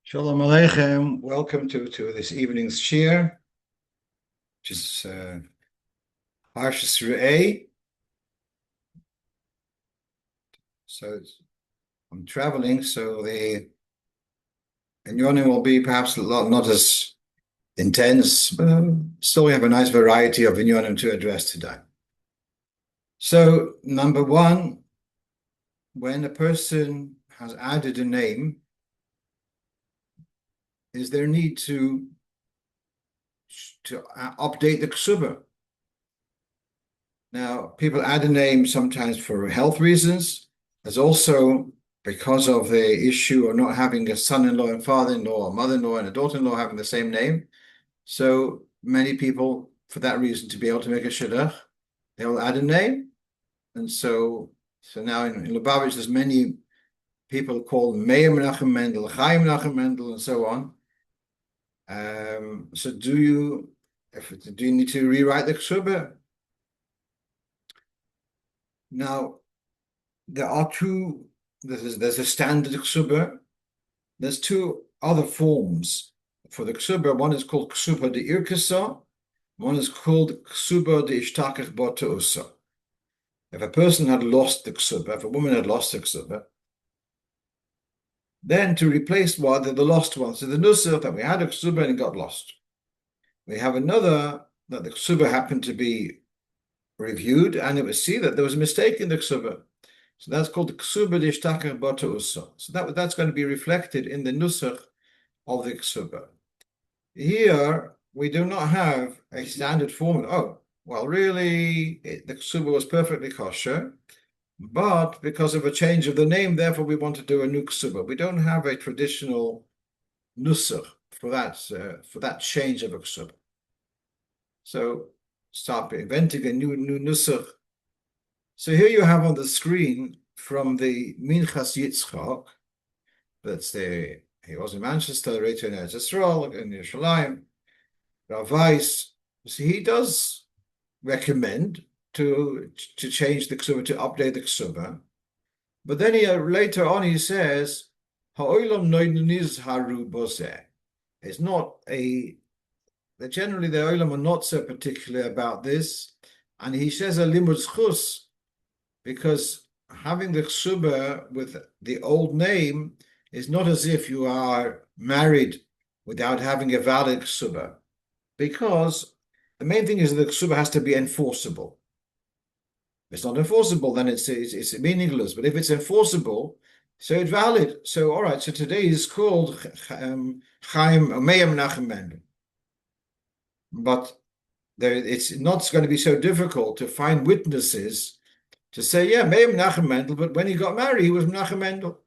Shalom Aleichem. Welcome to this evening's shir, which is Parshas Re'eh. So I'm traveling, so the inyonim will be perhaps not as intense, but still we have a nice variety of inyonim to address today. So number one, when a person has added a name, is there need to update the ksuba? Now, people add a name sometimes for health reasons. There's also because of the issue of not having a son-in-law and father-in-law, or mother-in-law and a daughter-in-law having the same name. So many people, for that reason, to be able to make a shidduch, they'll add a name. And so now in Lubavitch, there's many people called Meir Menachem Mendel, Chaim Menachem Mendel, and so on. So do you need to rewrite the ksuba? Now, there are two. There's a standard ksuba. There's two other forms for the ksuba. One is called ksuba de irkasa. One is called ksuba de ishtakach botausa. If a person had lost the ksuba, if a woman had lost the ksuba, then to replace the lost one. So the nusach that we had a ksuba and it got lost. We have another that the ksuba happened to be reviewed and it was seen that there was a mistake in the ksuba. So that's called the ksuba de ishtakach botausa. So that's going to be reflected in the nusach of the ksuba. Here we do not have a standard form. Oh, well, really, the ksuba was perfectly kosher. But because of a change of the name, therefore, we want to do a new ksuba. We don't have a traditional nusach for that change of a ksuba. So start inventing a new nusach. So here you have on the screen from the Minchas Yitzchak. He was in Manchester, later in Eretz Yisrael, in Yerushalayim. Rav Weiss. So he does recommend to change the ksuba, to update the ksuba. But then later on he says, Ha'olam noidniz haru boseh. It's not generally the olam are not so particular about this. And he says a limud zchus, because having the ksuba with the old name is not as if you are married without having a valid ksuba, because the main thing is that the ksuba has to be enforceable. If it's not enforceable, then it's meaningless. But if it's enforceable, so it's valid. So all right. So today is called Chaim Meir Menachem Mendel, but it's not going to be so difficult to find witnesses to say, yeah, Meir Menachem Mendel, but when he got married, he was Menachem Mendel.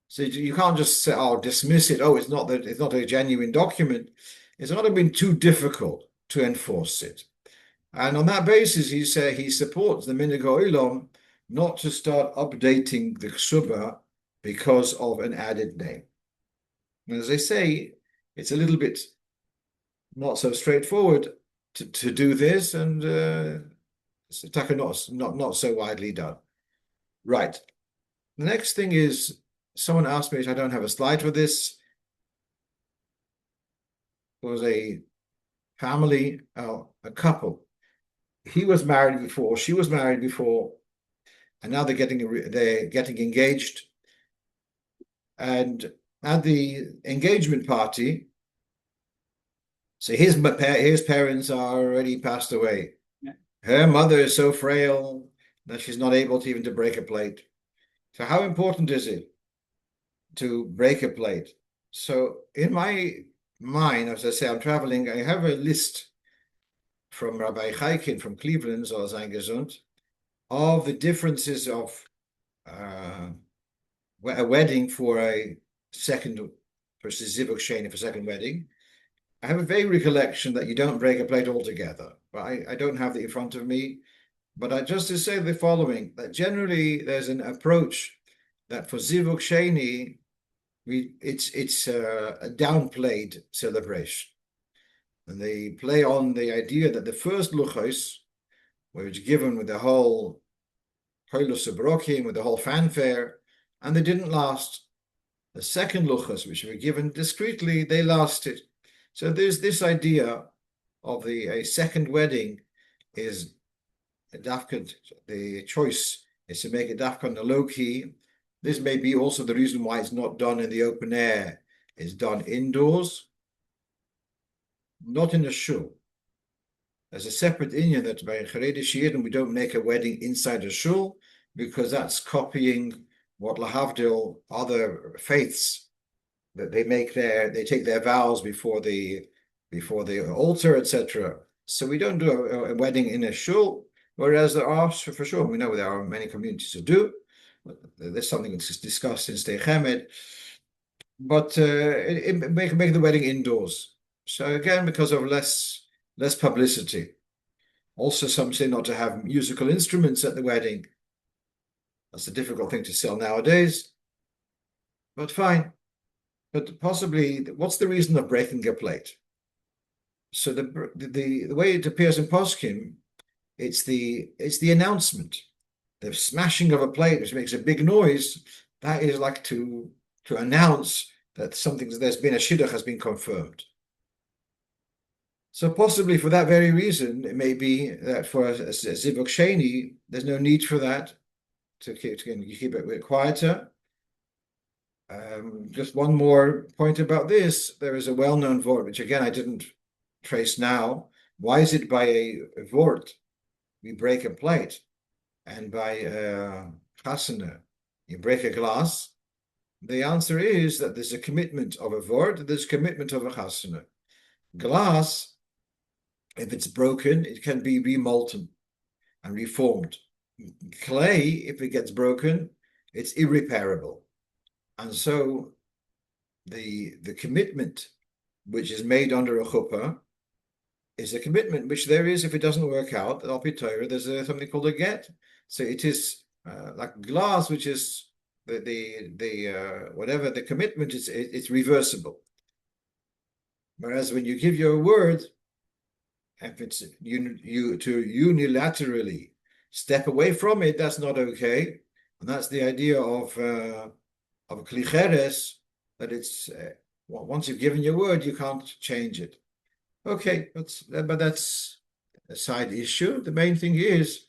So you can't just say, dismiss it. Oh, it's not a genuine document. It's not been too difficult to enforce it. And on that basis, he supports the minhag ha'olam not to start updating the ksuba because of an added name. And as I say, it's a little bit not so straightforward to do this, and it's not so widely done. Right. The next thing is, someone asked me, I don't have a slide for this. There was a family, a couple. He was married before, she was married before, and now they're getting engaged. And at the engagement party, so his parents are already passed away. Yeah. Her mother is so frail that she's not able to even to break a plate. So how important is it to break a plate? So in my mind, as I say, I'm traveling, I have a list from Rabbi Chaikin from Cleveland, or Sein Gesund, of the differences of a wedding for a second versus zivug sheni for second wedding. I have a vague recollection that you don't break a plate altogether, but I don't have it in front of me. But I just to say the following, that generally there's an approach that for zivug sheni, it's a downplayed celebration. And they play on the idea that the first luchos, which given with the whole kolos brokim, with the whole fanfare, and they didn't last. The second luchas, which were given discreetly, they lasted. So there's this idea of a second wedding is dafka. The choice is to make a dafka on the low key. This may be also the reason why it's not done in the open air. It's done indoors, not in a shul. There's a separate inyan that by Charedesh Yidden we don't make a wedding inside a shul because that's copying what lahavdil other faiths that they take their vows before the altar, etc. So we don't do a wedding in a shul, whereas there are for sure we know there are many communities who do. There's something that's discussed in Stei Chemed, but make the wedding indoors. So again, because of less publicity. Also, some say not to have musical instruments at the wedding. That's a difficult thing to sell nowadays, but fine. But possibly, what's the reason of breaking a plate? So the way it appears in Poskim, it's the announcement. The smashing of a plate, which makes a big noise, that is like to announce that there's been a shidduch has been confirmed. So possibly for that very reason, it may be that for a zivuk sheni, there's no need for that to keep it a bit quieter. Just one more point about this. There is a well-known vort, which again I didn't trace now. Why is it by a vort we break a plate, and by chasana you break a glass? The answer is that there's a commitment of a vort, there's a commitment of a chasana. Glass, if it's broken, it can be remolten and reformed. Clay, if it gets broken, it's irreparable. And so the commitment which is made under a chuppah is a commitment which there is, if it doesn't work out, al pi Torah, there's something called a get. So it is like glass, which is the whatever the commitment is, it's reversible. Whereas when you give your word, if it's you to unilaterally step away from it, that's not okay, and that's the idea of klicheres, that it's once you've given your word, you can't change it. Okay, but that's a side issue. The main thing is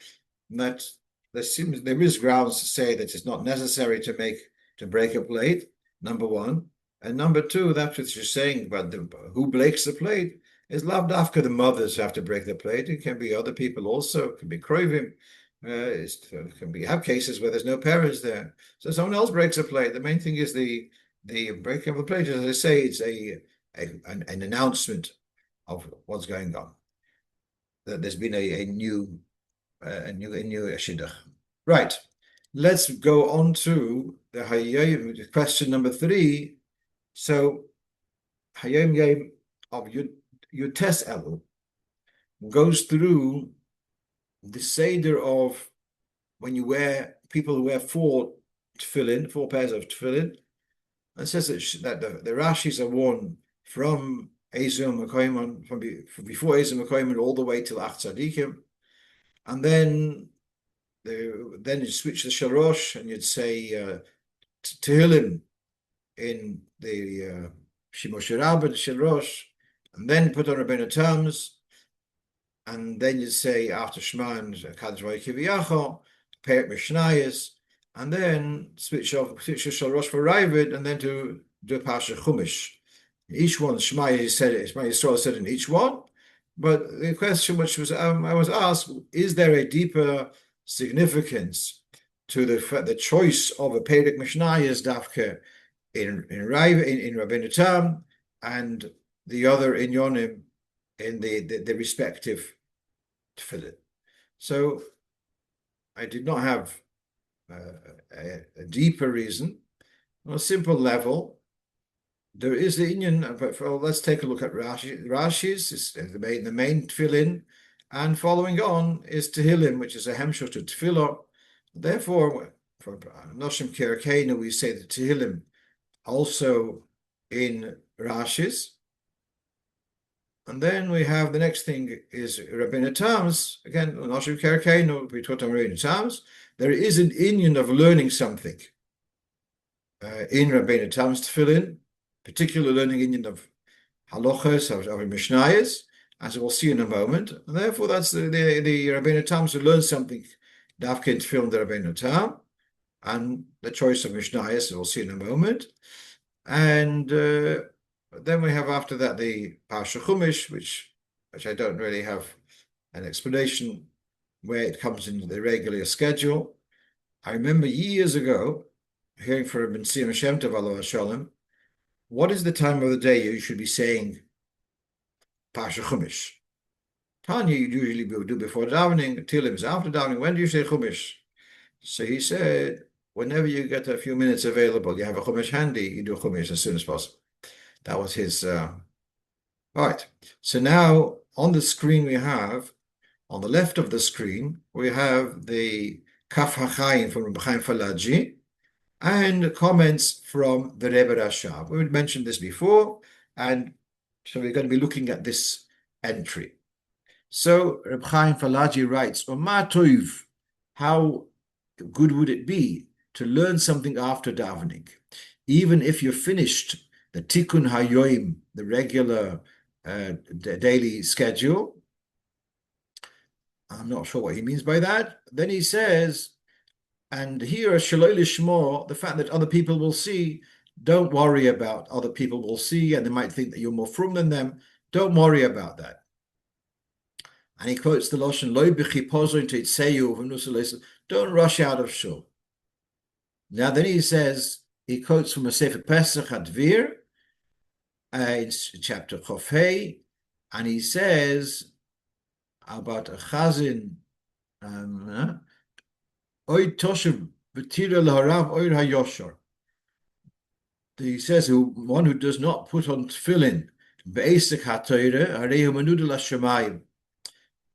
that there is grounds to say that it's not necessary to break a plate. Number one, and number two, that's what you're saying about who breaks the plate. Is lav dafka the mothers who have to break the plate. It can be other people also. It can be krovim. Have cases where there's no parents there, so someone else breaks a plate. The main thing is the breaking of the plate. As I say, it's an announcement of what's going on. That there's been a new shidduch. Right. Let's go on to the Hayom, question number 3. So Hayom Yom of Yutes Elul goes through the seder of when people who wear 4 pairs of tefillin. It says that the rashis are worn from Ezum Mekoimon, from before Ezum Mekoimon all the way till Ach Tzadikim, and then you switch the shalosh and you'd say Tehillim in the Shimosh Rabbah, the shalosh, and then put on Rabbeinu Tam's, and then you say after Shema and Kaddish Vaykiviyacho, Perek Mishnayis, and then switch Shalosh for Ravid, and then to do Pasha Chumash. Each one, Shema Yisrael said in each one, but the question which I was asked, is there a deeper significance to the choice of a Perek Mishnayis dafke in Rabbeinu Tam and the other in Yonim in the respective tefillin? So I did not have a deeper reason. On a simple level, there is the inyan, but let's take a look at Rashi's. Is the main tefillin, and following on is Tehillim, which is a hemshot to tefillah. Therefore, for Noshim Kerakenu, we say the Tehillim also in Rashi's. And then we have the next thing is Rabbeinu Tam's. Again, Noshim Kerakenu, we taught on Rabbeinu Tam's. There is an inyan of learning something. in Rabbeinu Tam's tefillin, particularly learning Indian of halachas, of mishnayos, as we'll see in a moment. And therefore, that's the Rabbeinu Tam to learn something, dafke in tefillin the Rabbeinu Tam, and the choice of mishnayos, we'll see in a moment. And then we have after that the Parsha Chumash, which I don't really have an explanation where it comes into the regular schedule. I remember years ago hearing from Ben Siyam Shem Tov Alav Shalom, what is the time of the day you should be saying Parsha Chumash? Tanya you usually do before davening, Tilim is after davening. When do you say Chumash? So he said, whenever you get a few minutes available, you have a Chumash handy, you do Chumash as soon as possible. That was his. All right. So now on the screen we have, on the left of the screen, we have the Kaf HaChaim from Reb Chaim Falaji and comments from the Rebbe Rashab. We mentioned this before, and so we're going to be looking at this entry. So Reb Chaim Falaji writes, Oma Toiv, how good would it be to learn something after davening, even if you're finished the Tikkun HaYoim, the regular daily schedule. I'm not sure what he means by that. Then he says, and here, Shaloi Lishmo, the fact that other people will see, don't worry about other people will see, and they might think that you're more frum than them. Don't worry about that. And he quotes the Lashon, Loi b'chipozo into itseyu, don't rush out of shul. Now then he says, he quotes from a Sefer Pesach Hadvir, in chapter Chofei, and he says about a chazin, Oy toshev b'tira l'harav oir hayoshar. He says, one who does not put on tefillin, be'esek ha-Torah, harehu menuda l'shamayim.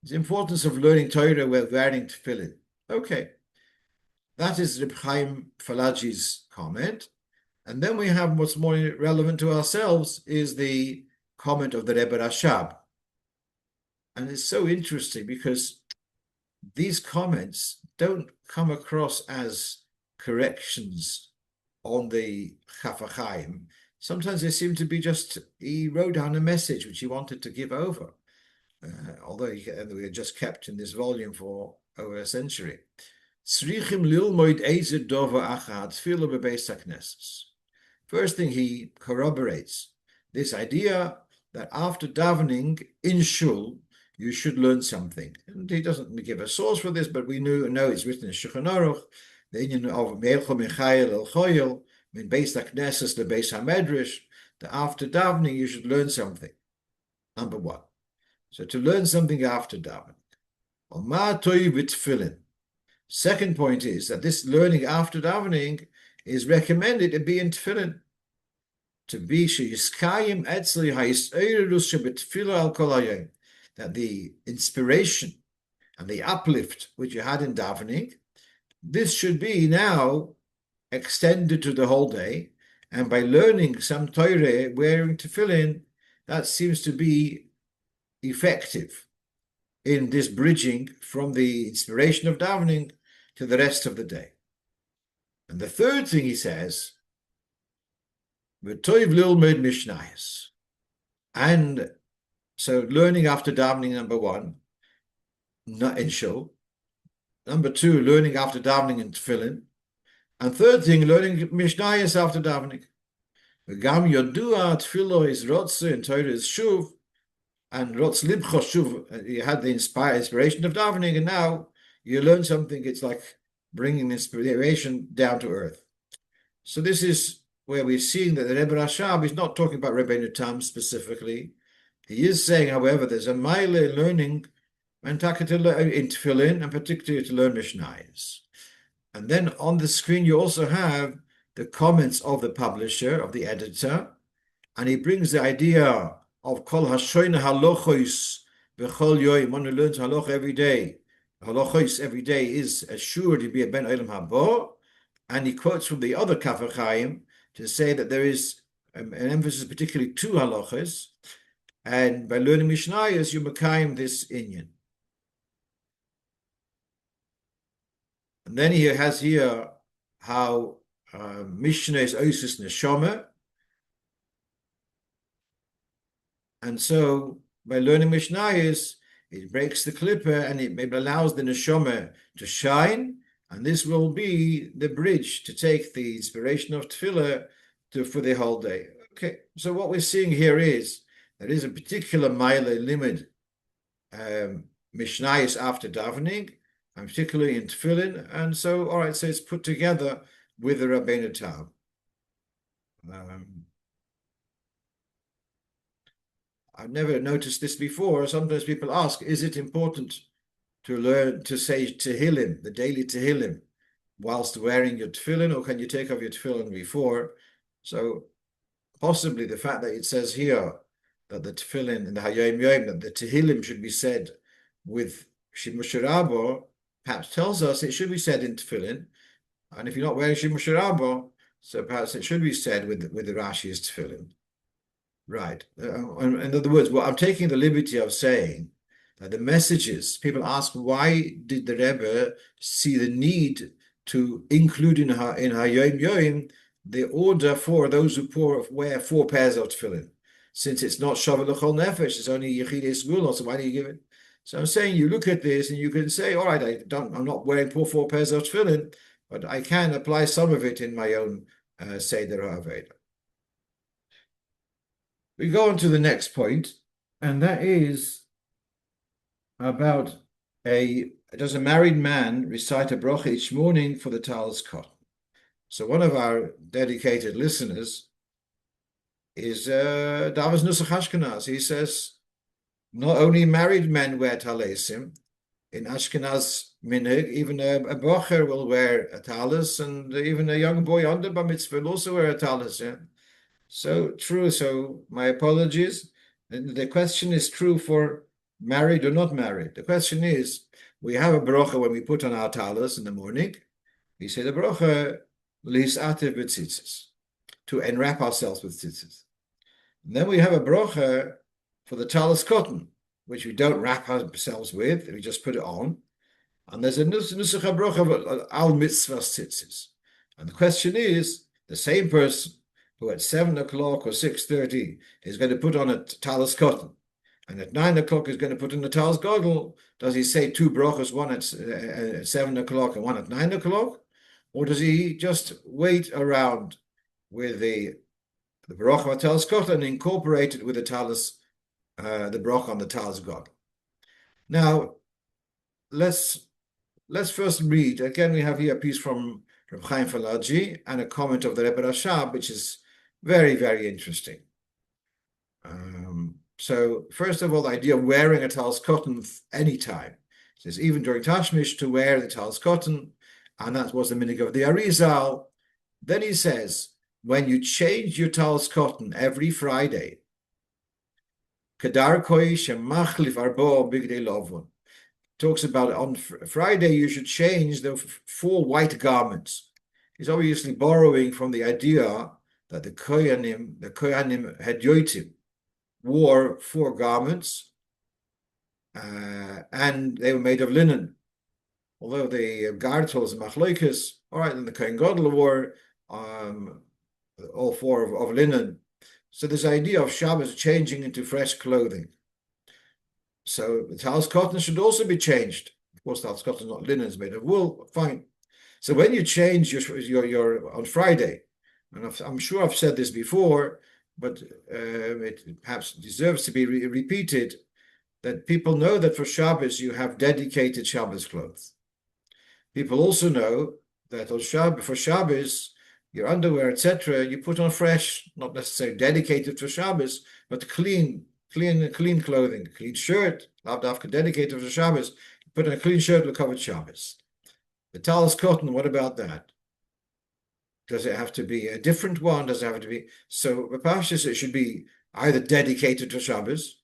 The importance of learning Torah while wearing tefillin. Okay, that is Reb Chaim Falaji's comment. And then we have what's more relevant to ourselves is the comment of the Rebbe Rashab. And it's so interesting because these comments don't come across as corrections on the Chaf HaChaim. Sometimes they seem to be just, he wrote down a message which he wanted to give over, although we just kept in this volume for over a century. First thing, he corroborates this idea that after davening in shul, you should learn something. And he doesn't give a source for this, but we know it's written in Shulchan Aruch, the union of Meilcho Michael El Choyel, in Beis HaKnesses, the Beis HaMedrash, that after davening you should learn something. Number one. So to learn something after davening. Ma toiv b'tefillin. Second point is that this learning after davening is recommended to be in tefillin. To be sheyiskayim etzli ha'yis'eirus shebetfilah al kol hayom. That the inspiration and the uplift which you had in davening, this should be now extended to the whole day. And by learning some Torah, wearing tefillin, that seems to be effective in this bridging from the inspiration of davening to the rest of the day. And the third thing he says, v'toiv lilmod mishnayos. And so learning after davening, number one, not in shul. Number two, learning after davening in tefillin. And third thing, learning mishnayos after davening. V'gam yodua tefillah is rotze and Torah is shuv. And rotz libcha shuv, you had the inspiration of davening, and now you learn something. It's like bringing inspiration down to earth. So this is where we're seeing that the Rebbe Rashab is not talking about Rabbeinu Tam specifically. He is saying, however, there's a mile learning and in tefillin, and particularly to learn mishnayos. And then on the screen you also have the comments of the publisher, of the editor, and he brings the idea of kol hashoyne halochos b'chol yoyim, one who learns haloch every day. Halochos every day is assured to be a ben olam habo, and he quotes from the other Kaf HaChaim to say that there is an emphasis particularly to halachos, and by learning mishnayos you mekayim this inyan. And then he has here how Mishnah is Osis Neshama. And so by learning Mishnayos, it breaks the clipper and it maybe allows the neshama to shine. And this will be the bridge to take the inspiration of tefillah for the whole day. Okay, so what we're seeing here is there is a particular mile limit Mishnayos after davening, and particularly in tefillin. And so, all right, so it's put together with the Rabbeinu Tam. I've never noticed this before. Sometimes people ask, is it important to learn to say Tehillim, the daily Tehillim, whilst wearing your tefillin, or can you take off your tefillin before? So possibly the fact that it says here that the tefillin in the Hayom Yom, that the Tehillim should be said with Shimush Rabo, perhaps tells us it should be said in tefillin. And if you're not wearing Shimush Rabo, so perhaps it should be said with the Rashi's tefillin. Right. In other words, well, I'm taking the liberty of saying that the messages, people ask, why did the Rebbe see the need to include in Hayom Yom the order for those who wear 4 pairs of tefillin? Since it's not Shavah L'chol Nefesh, it's only Yechidei Sgula, so why do you give it? So I'm saying you look at this and you can say, all right, I'm not wearing 4 pairs of tefillin, but I can apply some of it in my own Seder HaAveda. We go on to the next point, and that is about does a married man recite a bracha each morning for the tallis cotton? So one of our dedicated listeners is Davos Nusach Ashkenaz. He says, not only married men wear tallisim, in Ashkenaz minhag, even a bocher will wear a tallis, and even a young boy under bar mitzvah will also wear a tallis. Yeah? So true. So my apologies. The question is true for married or not married. The question is, we have a bracha when we put on our tallis in the morning. We say the bracha lis'atev b'tzitzis, to enwrap ourselves with tzitzis. And then we have a bracha for the tallis cotton, which we don't wrap ourselves with, we just put it on. And there's a nusach bracha al mitzvah tzitzis. And the question is, the same person who at 7 o'clock or 6:30 is going to put on a tallis cotton, and at 9 o'clock is going to put in a tallis goggle, does he say 2 brachas, one at 7 o'clock and one at 9 o'clock? Or does he just wait around with the bracha of tallis cotton and incorporate it with the tallis, the bracha on the tallis goggle? Now, let's first read. Again, we have here a piece from Reb Chaim Falaji and a comment of the Rebbe Rashab, which is very, very interesting. So first of all, the idea of wearing a tallis cotton anytime. It says even during Tashmish to wear the tallis cotton, and that was the minig of the Arizal. Then he says, when you change your tallis cotton every Friday, Kadar koi shemachlif arbo bigdei lovon. Talks about on Friday you should change the 4 white garments. He's obviously borrowing from the idea that the Kohanim had yoitim, wore 4 garments, and they were made of linen. Although the gartels and machloikas, all right, and the Kohen Gadol wore all 4 of linen. So this idea of Shabbos changing into fresh clothing. So the tallis cotton should also be changed. Of course, tallis cotton is not linen; it's made of wool. Fine. So when you change your on Friday, and I'm sure I've said this before, but it perhaps deserves to be repeated, that people know that for Shabbos you have dedicated Shabbos clothes. People also know that for Shabbos, your underwear, etc., you put on fresh, not necessarily dedicated for Shabbos, but clean clothing, clean shirt, lavdafka dedicated for Shabbos. You put on a clean shirt with covered Shabbos. The tallis cotton, what about that? Does it have to be a different one? Does it have to be? So Rapashis, it should be either dedicated to Shabbos,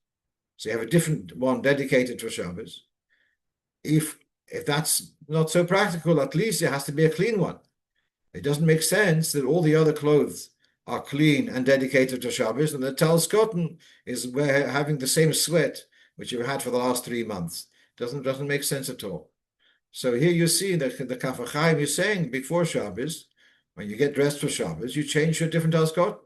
so you have a different one dedicated to Shabbos. If that's not so practical, at least it has to be a clean one. It doesn't make sense that all the other clothes are clean and dedicated to Shabbos, and the tallis cotton is having the same sweat which you've had for the last 3 months. Doesn't make sense at all. So here you see that the Kaf HaChaim is saying before Shabbos, When you get dressed for Shabbos, you change to a different tallis cotton.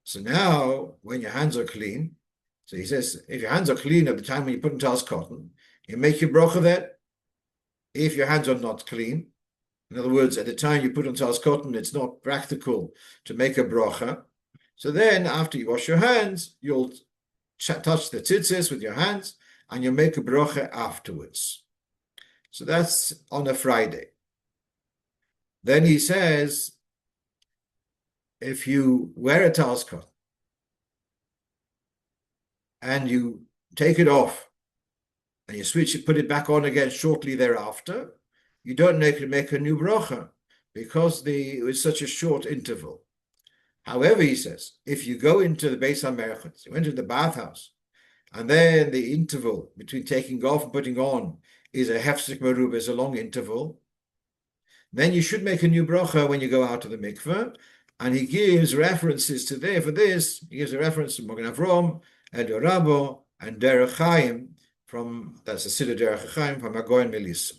So now when your hands are clean, so he says, if your hands are clean at the time when you put in tallis cotton, you make your bracha there. If your hands are not clean, in other words, at the time you put on tallis cotton, it's not practical to make a bracha. So then, after you wash your hands, you'll touch the tzitzis with your hands, and you'll make a bracha afterwards. So that's on a Friday. Then he says, if you wear a tallis cotton and you take it off and you switch it, put it back on again shortly thereafter, you don't make a new bracha because it was such a short interval. However, he says, if you go into the Beis HaMerchatz, you went to the bathhouse, and then the interval between taking off and putting on is a hefsek merubah, is a long interval, then you should make a new bracha when you go out of the mikveh. And he gives references to there for this. He gives a reference to Magen Avram, Edo Rabo, and Derech Chaim that's the Siddur Derech Chaim from Agoin Melissa.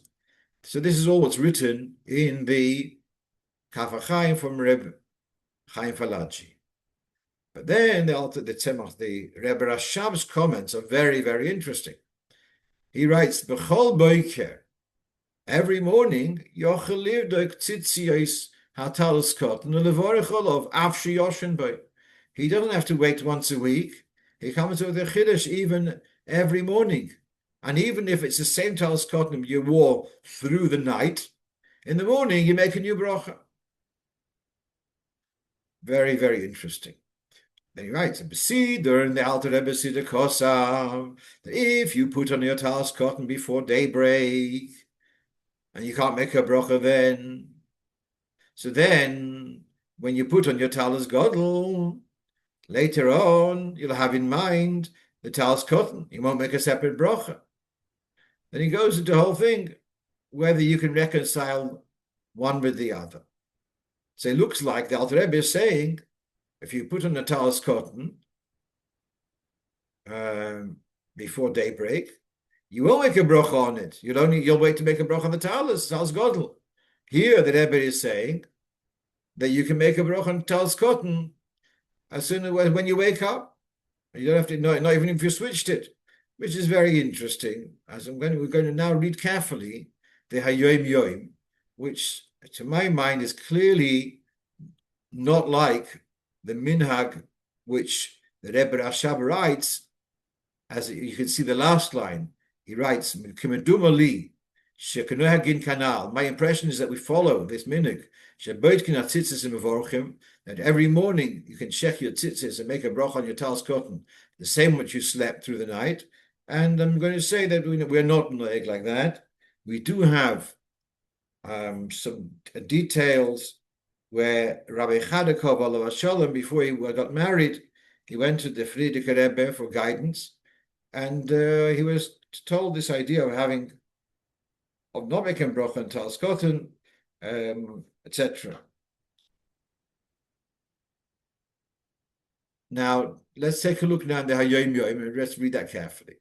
So this is all what's written in the Kaf HaChaim from Reb Chaim Falaji. But then the Rebbe Rashab's comments are very, very interesting. He writes, B'chol boiker, every morning, Yochel livdok tzitzios hatalis cotton ulevorech olav afshi yoshen boy. He doesn't have to wait once a week. He comes with a Kaddish even every morning. And even if it's the same tallis cotton you wore through the night, in the morning you make a new bracha. Very, very interesting. Then he writes, Besider in the Alter Rebbe Siddur Kosav, that if you put on your tallis cotton before daybreak, and you can't make a bracha then, so then when you put on your tallis godel, later on you'll have in mind the tallis cotton. You won't make a separate bracha. Then he goes into the whole thing, whether you can reconcile one with the other. So it looks like the Alter Rebbe is saying, if you put on a tallis cotton before daybreak, you won't make a bracha on it. You'll wait to make a bracha on the tallis godel. Here the Rebbe is saying that you can make a bracha on tallis cotton as soon as when you wake up. You don't have to, not even if you switched it, which is very interesting. We're going to now read carefully the Hayoim Yoim, which to my mind is clearly not like the minhag which the Rebbe Rashab writes. As you can see the last line, he writes, my impression is that we follow this minhag, that every morning you can check your tzitzis and make a bracha on your tallis cotton, the same which you slept through the night. And I'm going to say that we're not noeg like that. We do have some details where Rabbi Chadakov, alav Shalom, before he got married, he went to the Frierdiker Rebbe for guidance, and he was told this idea of not making bracha on tallis cotton, etc. Now, let's take a look now at the Hayoim Yoim, and let's read that carefully.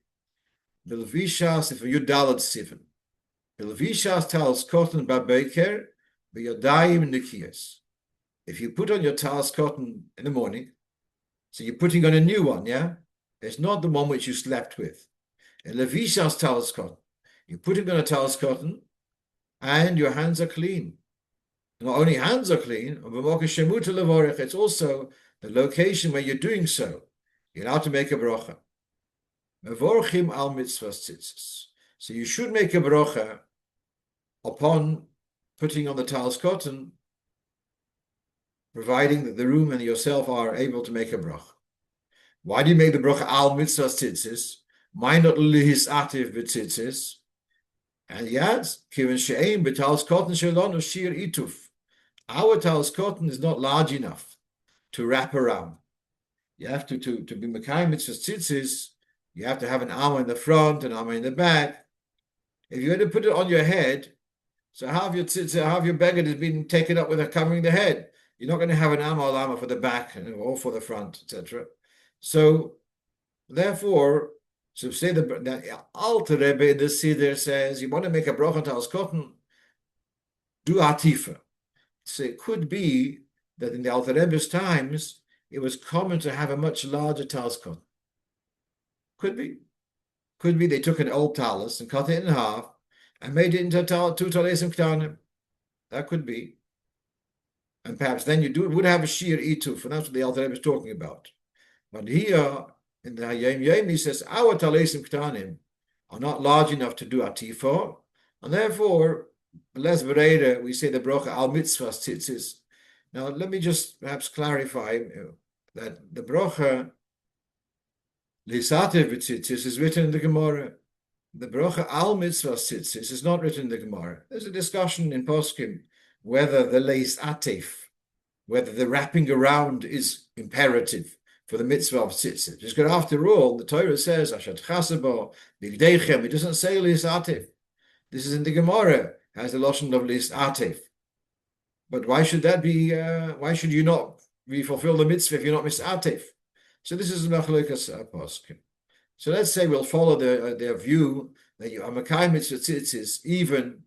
Bilvishas, if you dalad sivan. Bilvishas tallis cotton babeker, b'yodayim nikiyas. If you put on your tallis cotton in the morning, so you're putting on a new one, yeah? It's not the one which you slept with. In Levishas tallis cotton, you're putting on a tallis cotton, and your hands are clean. Not only hands are clean, it's also the location where you're doing so. You're allowed to make a bracha. Mevorchim al mitzvahs tzitzis. So you should make a bracha upon putting on the tallis cotton, providing that the room and yourself are able to make a bracha. Why do you make the bracha al mitzvahs tzitzis? Why not lihis ativ b'tzitzis? And he adds, Kiven she'ein b'tallis cotton shelonu shir ituf. Our tallis cotton is not large enough to wrap around. You have to be mekayim mitzvahs tzitzis. You have to have an armor in the front, an armor in the back. If you're going to put it on your head, so half your tzitzis, half your beggar has been taken up with covering the head. You're not going to have an armor for the back or for the front, etc. So, therefore, so say the Alter Rebbe in the Siddur says, you want to make a bracha on tallis cotton, do atifa. So it could be that in the Alter Rebbe's times, it was common to have a much larger tallis cotton. Could be. Could be they took an old tallis and cut it in half and made it into two tallisim ktanim. That could be. And perhaps then you would have a sheer ituf, and that's what the Alter Rebbe is talking about. But here, in the Hayom Yom, he says, our tallisim ktanim are not large enough to do atifah, and therefore, less bereda, we say the brocha al mitzvahs tzitzis. Now, let me just perhaps clarify that the brocha lisativ tzitzis is written in the Gemara. The brocha al mitzvahs tzitzis is not written in the Gemara. There's a discussion in Poskim whether the leis atif, whether the wrapping around is imperative for the mitzvah of tzitzis. Because after all, the Torah says, Ashat chasabo, bigdeichem, it doesn't say leis atif. This is in the Gemara, has the lotion of leis atif. But why should that be, why should you not fulfill the mitzvah if you're not misatif? So this is Machlokas Poskim. So let's say we'll follow their view that you are Makai mitzvah tzitzis even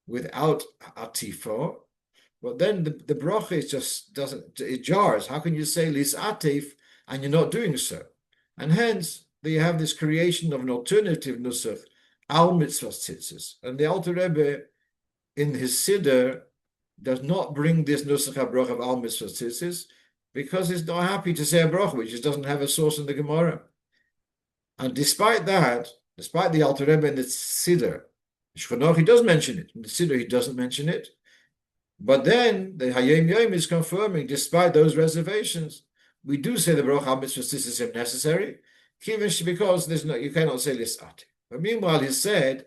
without atifah. But then the bracha is just it jars. How can you say lis atif and you're not doing so? And hence they have this creation of an alternative nusach al mitzvah tzitzis. And the Alter Rebbe in his siddur does not bring this nusach bracha of al mitzvah tzitzis because he's not happy to say a bracha which just doesn't have a source in the Gemara. And despite that, despite the Alter Rebbe in the siddur, he does mention it. In the siddur he doesn't mention it. But then the Hayom Yom is confirming, despite those reservations, we do say the bracha al mitzvah tzitzis if necessary, because you cannot say lisati. But meanwhile, he said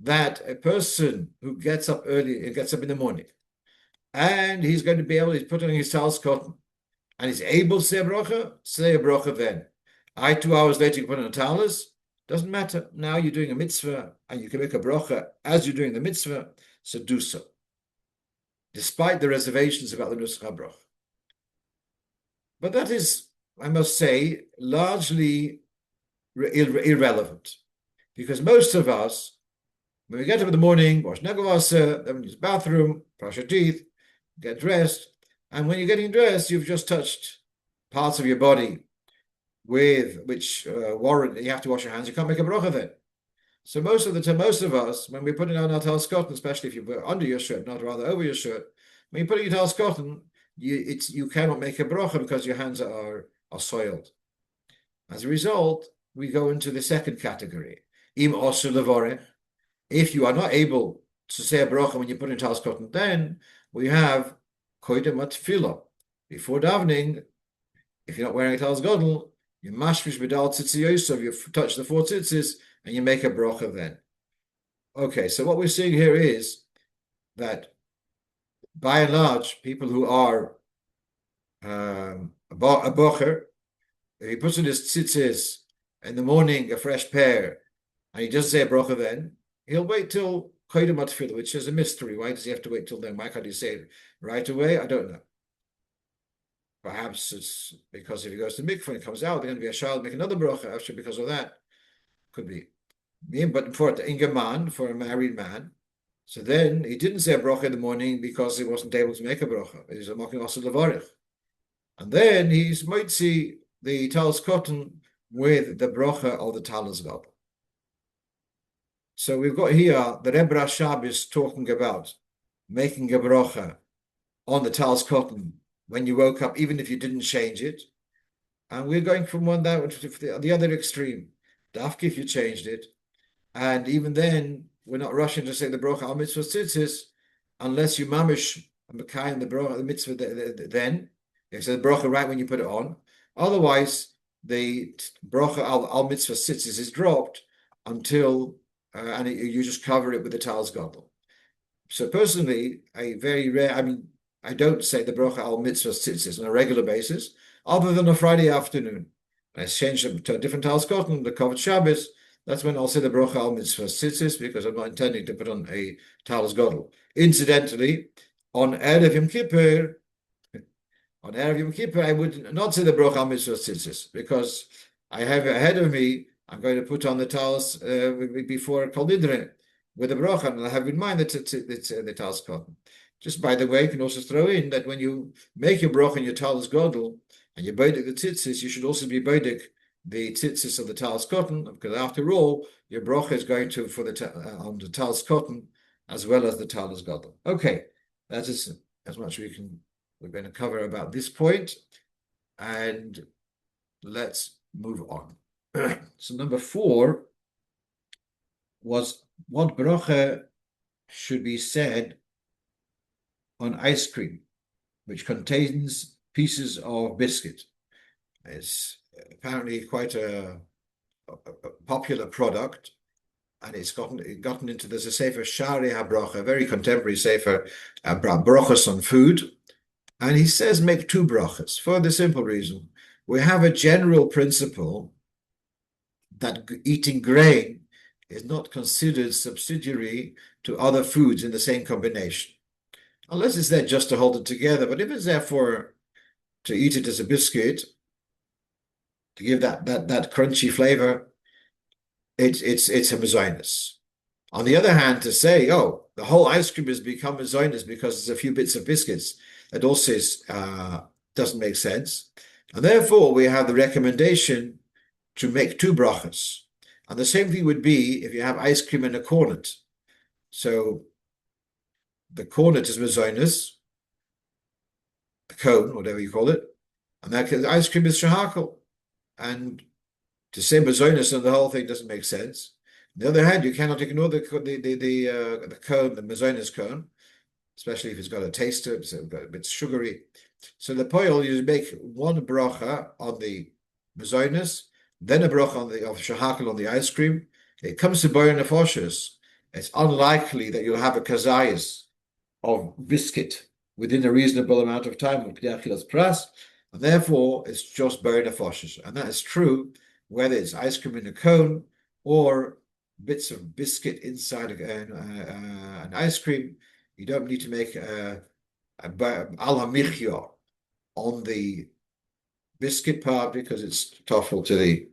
that a person who gets up early, gets up in the morning, and he's going to be able to put on his tallis cotton, and he's able to say a bracha then. 2 hours later, you put on a tallis, doesn't matter. Now you're doing a mitzvah, and you can make a bracha as you're doing the mitzvah, so do so. Despite the reservations about the nusach bracha. But that is, I must say, largely irrelevant. Because most of us, when we get up in the morning, wash nagavasa, then use the bathroom, brush your teeth, get dressed, and when you're getting dressed, you've just touched parts of your body with which warrant you have to wash your hands. You can't make a bracha then. So most of the time, most of us, when we're putting on our tallis cotton, especially if you put under your shirt, not rather over your shirt, when you're putting your tallis cotton, you cannot make a bracha because your hands are soiled. As a result, we go into the second category. Im osu levorech. If you are not able to say a bracha when you put in tallis cotton, then we have koidem atfilah. Before davening, if you're not wearing a tallis gadol, you mashmish b'dal tzitziyosov, you touch the 4 tzitzis, and you make a bracha then. Okay, so what we're seeing here is that by and large, people who are a bocher, if he puts in his tzitzis in the morning, a fresh pair, and he doesn't say a bracha then, he'll wait till koydem atfilah, which is a mystery. Why does he have to wait till then? Why can't he say it right away? I don't know. Perhaps it's because if he goes to mikra and he comes out, they're going to be a child, make another bracha actually because of that. Could be. But for the ingerman, for a married man, so then he didn't say a bracha in the morning because he wasn't able to make a bracha. He's a mocking also levarich. And then he might see the tallis cotton with the bracha of the tallis gadol. So we've got here the Rebbe Rashab is talking about making a bracha on the tallis cotton when you woke up, even if you didn't change it. And we're going from one down to the other extreme. Dafki if you changed it. And even then, we're not rushing to say the bracha al mitzvah tzitzis unless you mamish and the bracha the mitzvah then. You say the bracha right when you put it on. Otherwise, the bracha al mitzvah tzitzis is dropped until you just cover it with the tallis gadol. So personally, I don't say the bracha al mitzvah tzitzis on a regular basis, other than a Friday afternoon. I change them to a different tallis cotton, the covered Shabbos. That's when I'll say the bracha al mitzvah tzitzis because I'm not intending to put on a tallis gadol. Incidentally, on Erev Yom Kippur, I would not say the bracha al mitzvah tzitzis because I have ahead of me. I'm going to put on the tallis before Kol Nidre with the bracha, and I have in mind that it's the tallis cotton. Just by the way, you can also throw in that when you make your broch and your tallis gadol, and you baidik the tzitzis, you should also be baidik the tzitzis of the tallis cotton, because after all, your broch is going to for the on the tallis cotton as well as the tallis gadol. Okay, that is as much we're going to cover about this point, and let's move on. So number 4 was what bracha should be said on ice cream, which contains pieces of biscuit. It's apparently quite a popular product, and it's gotten into, there's a sefer Shari HaBracha, a very contemporary sefer, brachas on food, and he says make 2 brachas for the simple reason we have a general principle that eating grain is not considered subsidiary to other foods in the same combination, unless it's there just to hold it together. But if it's there to eat it as a biscuit, to give that crunchy flavor, it's a mezainis. On the other hand, to say, oh, the whole ice cream has become mezainis because there's a few bits of biscuits, that also doesn't make sense. And therefore, we have the recommendation to make 2 brachas. And the same thing would be if you have ice cream in a cornet. So the cornet is mezainis, the cone, whatever you call it, and that ice cream is shahakal. And to say mezainis and the whole thing doesn't make sense. On the other hand, you cannot ignore the cone, the mezainis cone, especially if it's got a taste to it, so a bit sugary. So the poil, you make 1 bracha on the mezainis, then a bracha of shahakal on the ice cream. It comes to boyer nefoshes. It's unlikely that you'll have a kazayas of biscuit within a reasonable amount of time with K'diachilas Pras, and therefore it's just boyer nefoshes. And that is true whether it's ice cream in a cone or bits of biscuit inside an ice cream. You don't need to make al hamichya on the biscuit part because it's tougher to the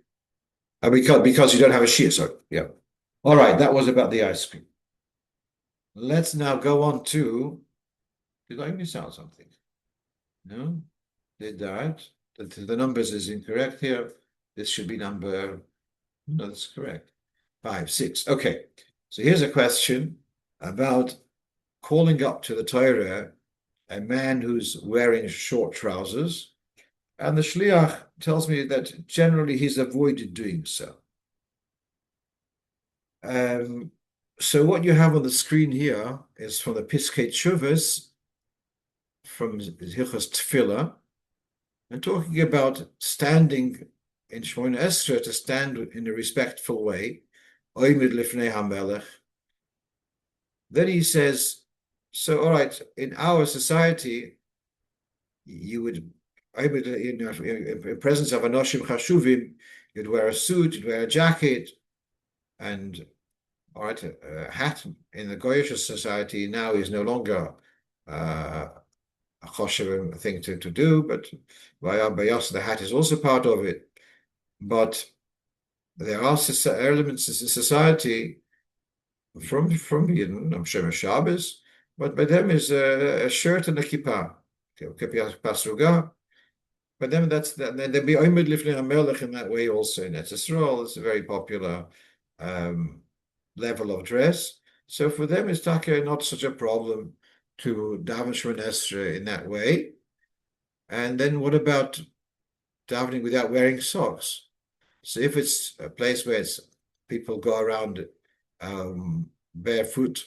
because you don't have a shear. So yeah. All right, that was about the ice cream. Let's now go on to. Did I miss out something? No, did that? The numbers is incorrect here. This should be number. No, that's correct. 5, 6. Okay. So here's a question about calling up to the Torah a man who's wearing short trousers, and the shliach tells me that generally he's avoided doing so. So what you have on the screen here is from the Piskei Teshuvos, from Hilchos Tefillah, and talking about standing in Shmona Esrei, to stand in a respectful way, Oimid Lifnei HaMelech. Then he says, so all right, in our society, you would, in presence of Anoshim Chashuvim, you'd wear a suit, you'd wear a jacket, and all right, a hat in the Goyish society now is no longer a choshev thing to do, but Bayas, the hat is also part of it. But there are elements in society from Yidden, I'm sure Shabbos, but by them is a shirt and a kippah, pasruga. But then then there'd be oimid lifnei hamelech in that way also in Eretz Yisrael. It's a very popular level of dress. So for them, it's not such a problem to daven Shemona Esrei in that way. And then what about davening without wearing socks? So if it's a place where people go around barefoot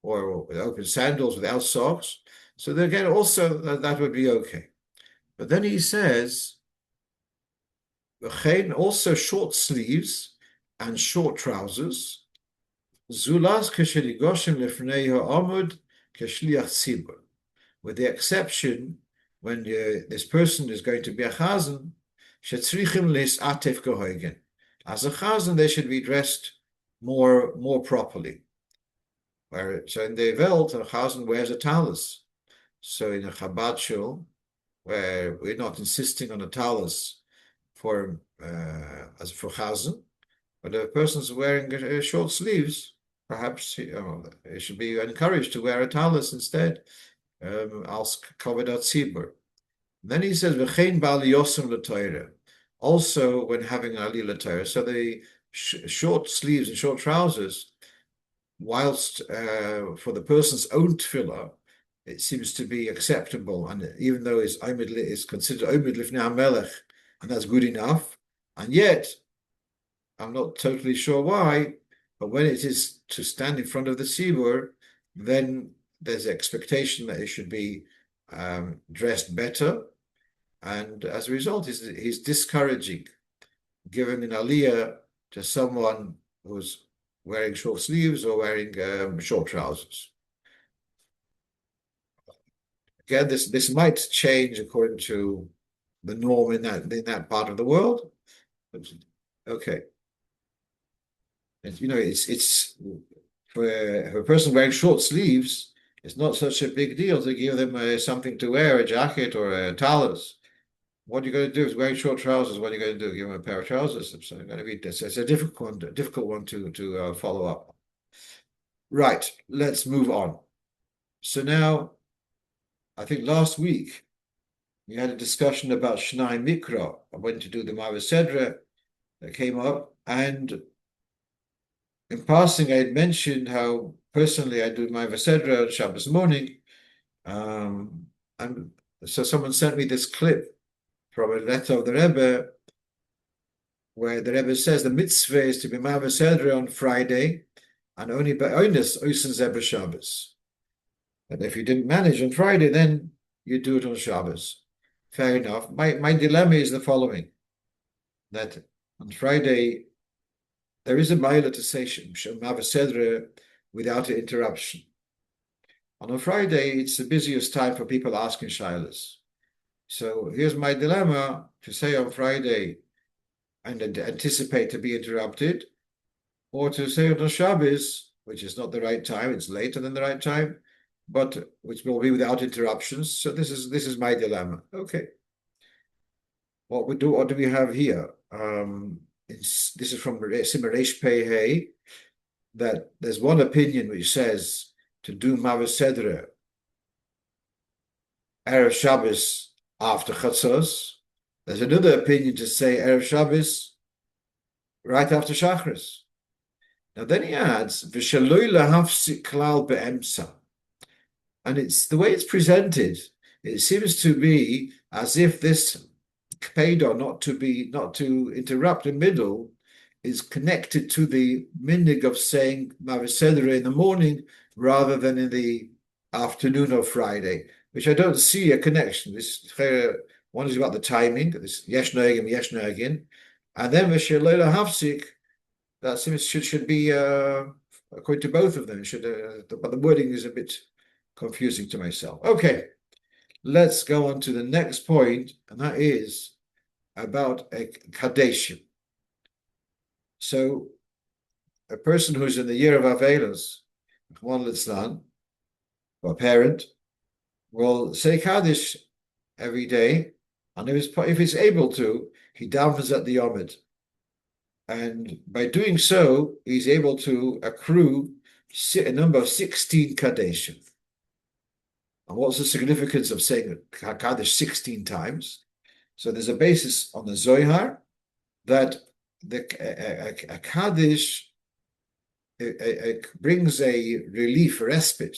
or with open sandals without socks, so then again also that would be okay. But then he says, also short sleeves and short trousers, zulas kesheligoshim lefnei ha'amud keshliach tzibur, with the exception when this person is going to be a chazan, shetzrichim leisatef gehoigen. As a chazan, they should be dressed more properly. So in the Welt, a chazan wears a tallis. So in a Chabad shul, where we're not insisting on a tallis for chazan, but if a person's wearing short sleeves, perhaps he should be encouraged to wear a tallis instead. als kavod hatzibur. Then he says, "V'chein bal yosem l'Torah." Also, when having aliyah l'Torah, so the short sleeves and short trousers, whilst for the person's own tefillah, it seems to be acceptable, and even though it's considered omid lifnei hamelech, and that's good enough, and yet I'm not totally sure why, but when it is to stand in front of the tzibur, then there's expectation that it should be dressed better, and as a result, he's discouraging giving an aliyah to someone who's wearing short sleeves or wearing short trousers. Again, this might change according to the norm in that part of the world. But, okay. And, it's for a person wearing short sleeves, it's not such a big deal to give them something to wear, a jacket or a tallis. What you're going to do is wearing short trousers. What are you going to do? Give them a pair of trousers. It's going to be it's a difficult one to follow up. Right. Let's move on. So now, I think last week we had a discussion about Shnayim Mikra. I went to do the Mavasedra that came up, and in passing, I had mentioned how personally I do Mavasedra on Shabbos morning, and so someone sent me this clip from a letter of the Rebbe, where the Rebbe says the mitzvah is to be Mavasedra on Friday, and only by oinus oisen zeh Shabbos. And if you didn't manage on Friday, then you do it on Shabbos. Fair enough. My dilemma is the following: that on Friday there is a mila to say Mavasedra without an interruption. And on Friday, it's the busiest time for people asking shilas. So here's my dilemma: to say on Friday and anticipate to be interrupted, or to say on Shabbos, which is not the right time, it's later than the right time, but which will be without interruptions. So this is my dilemma. Okay. What do we have here? This is from Simaresh Pei, that there's one opinion which says to do Mavasedra Erev Shabbos after Chatzos. There's another opinion to say Erev Shabbos right after Shachris. Now then he adds, V'shaloi lahafsik klal be'emsa. And it's the way it's presented, it seems to be as if this kpeda, not to interrupt in middle, is connected to the minhag of saying Mavasedra in the morning rather than in the afternoon of Friday, which I don't see a connection. This one is about the timing, this yesh noegin, and then v'shaloi lahafsik, that seems should be according to both of them. But the wording is a bit confusing to myself. Okay, let's go on to the next point, and that is about a Kaddish. So, a person who's in the year of Avelos, one litzlan, or a parent, will say Kaddish every day, and if he's able to, he davens at the Yomid. And by doing so, he's able to accrue a number of 16 Kaddishim. And what's the significance of saying Kaddish 16 times? So there's a basis on the Zohar that a Kaddish brings a relief, a respite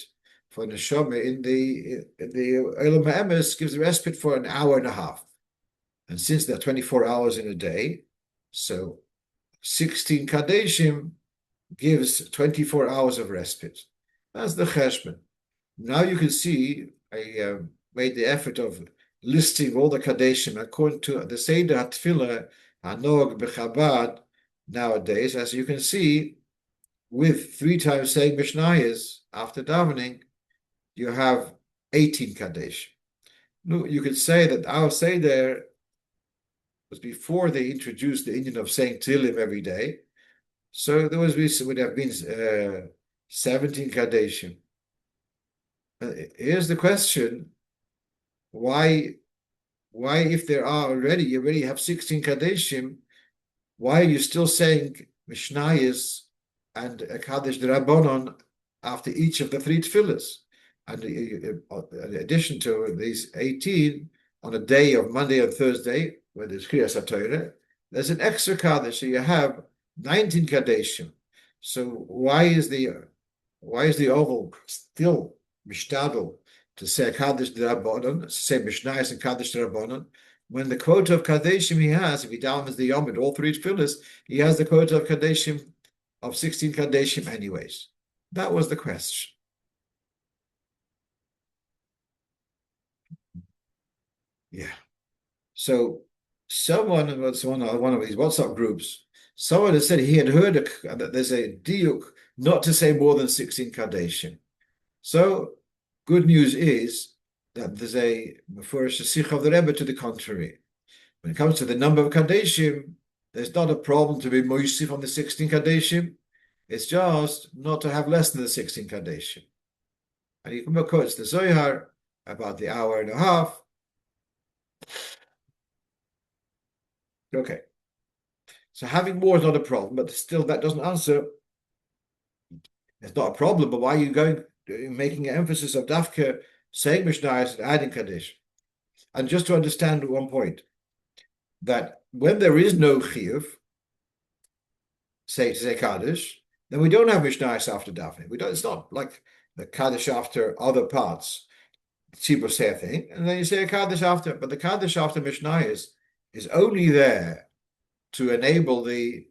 for neshama in the Olam HaEmes, gives a respite for an hour and a half. And since there are 24 hours in a day, so 16 Kaddishim gives 24 hours of respite. That's the cheshbon. Now you can see I made the effort of listing all the Kaddishim according to the Seder HaTfilah Hanog B'Chabad nowadays. As you can see, with 3 times saying Mishnayos after davening, you have 18 Kaddish. You could say that our Seder was before they introduced the Indian of saying Tehillim every day. So there would have been 17 Kaddishim. Here's the question: why, if there are you already have 16 Kaddishim, why are you still saying Mishnayos and a Kaddish D'Rabbanon after each of the 3 tefillahs? And in addition to these 18, on a day of Monday and Thursday, when there's Kriyas HaTorah, there's an extra Kaddish. So you have 19 Kaddishim. So why is the oval still mishtadel to say Kaddish D'Rabbanan, to say Mishnayos and Kaddish D'Rabbanan, when the quota of Kaddishim he has, if he dalmens the Yom all three tefillas, he has the quota of Kaddishim of 16 Kaddishim anyways? That was the question. Yeah. So someone was one of these WhatsApp groups. Someone had said he had heard that there's a diuk not to say more than 16 Kaddishim. So good news is that there's a Mefurish Sikh of the Rebbe to the contrary. When it comes to the number of Kaddishim, there's not a problem to be moisif on the 16 Kaddishim. It's just not to have less than the 16 Kaddishim. And you can quote the Zohar about the hour and a half. Okay. So having more is not a problem, but still that doesn't answer. It's not a problem, but why are you making an emphasis of Dafka, saying Mishnayos and adding Kaddish? And just to understand one point, that when there is no Chiyuv, to say Kaddish, then we don't have Mishnayos after Daphne. It's not like the Kaddish after other parts. Tzibur say a thing, and then you say a Kaddish after, but the Kaddish after Mishnayos is only there to enable the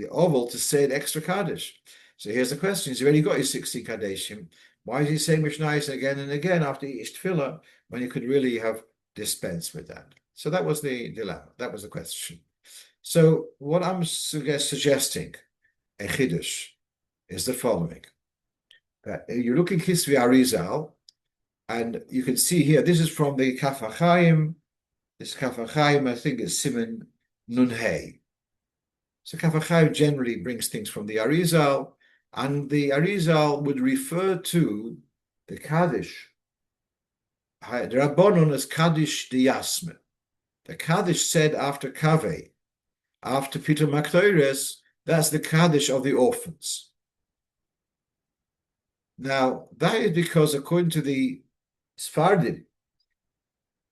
oval to say an extra Kaddish. So here's the question: he's already got his 60 Kaddishim. Why is he saying Mishnayos again and again after each tefillah when you could really have dispensed with that? So that was the dilemma. That was the question. So what I'm suggesting, a chiddush, is the following: you're looking Kisvi Arizal, and you can see here. This is from the Kaf HaChaim. This Kaf HaChaim, I think, is Siman Nun Hey. So Kaf HaChaim generally brings things from the Arizal, and the Arizal would refer to the Kaddish, the Rabbanon, as Kaddish D'Yasme. The Kaddish said after Kaveh, after Peter Maktoires, that's the Kaddish of the orphans. Now, that is because according to the Sfardim,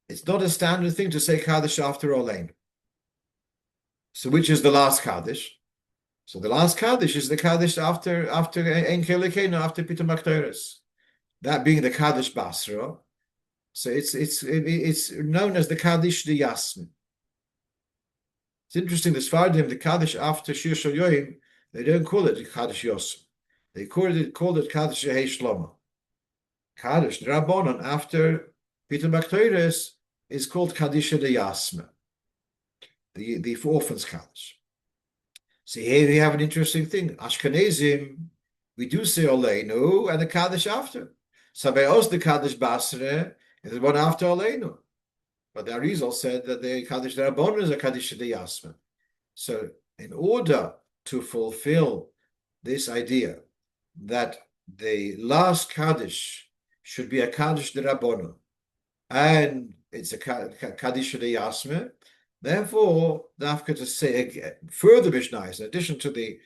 it's not a standard thing to say Kaddish after Olein. So which is the last Kaddish? So the last Kaddish is the Kaddish after Ein Kelekenu, after Peter Maktoires. That being the Kaddish Basra. So it's known as the Kaddish D'Yasmin. It's interesting, the Sfardim, the Kaddish after Shir Shal Yoim, they don't call it the Kaddish Yosem. They called it Kaddish Yehei Shlomo. Kaddish Rabbanon after Peter Maktoires is called Kaddish D'Yasmin, the orphans Kaddish. So here we have an interesting thing. Ashkenazim, we do say Oleinu and the Kaddish after. Sabeos the Kaddish Basra is the one after Oleinu. But the Arizal said that the Kaddish Rabbanon is a Kaddish D'Yasmin. So in order to fulfill this idea that the last Kaddish should be a Kaddish Rabbanon and it's a Kaddish D'Yasmin, therefore, Dafka to say again, further Mishnayos, in addition to the